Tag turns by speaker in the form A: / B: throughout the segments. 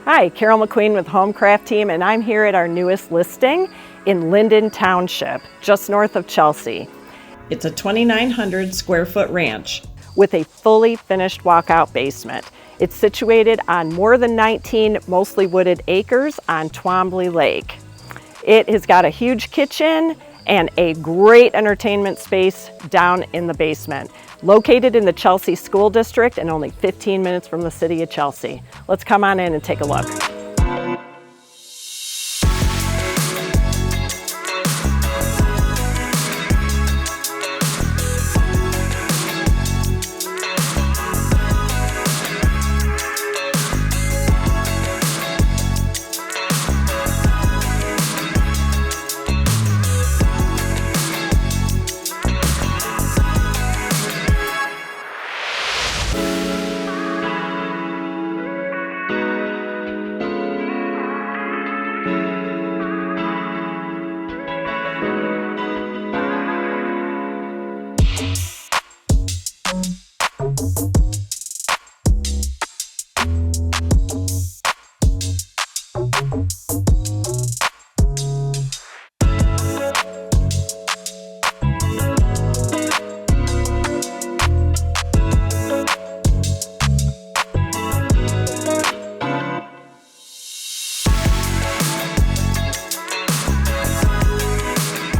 A: Hi, Carole MacQueen with HomeCraft team, and I'm here at our newest listing in Linden Township, just north of Chelsea. It's a 2,900 square foot ranch with a fully finished walkout basement. It's situated on more than 19 mostly wooded acres on Twombly Lake. It has got a huge kitchen and a great entertainment space down in the basement. Located in the Chelsea School District and only 15 minutes from the city of Chelsea. Let's come on in and take a look.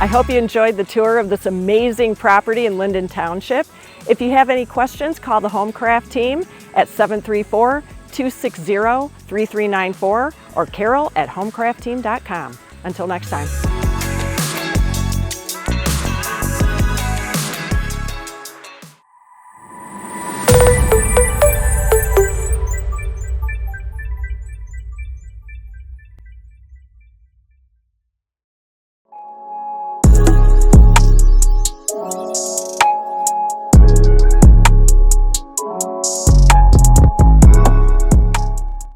A: I hope you enjoyed the tour of this amazing property in Linden Township. If you have any questions, call the HomeCraft team at 734-260-3394 or Carole@homecraftteam.com. Until next time.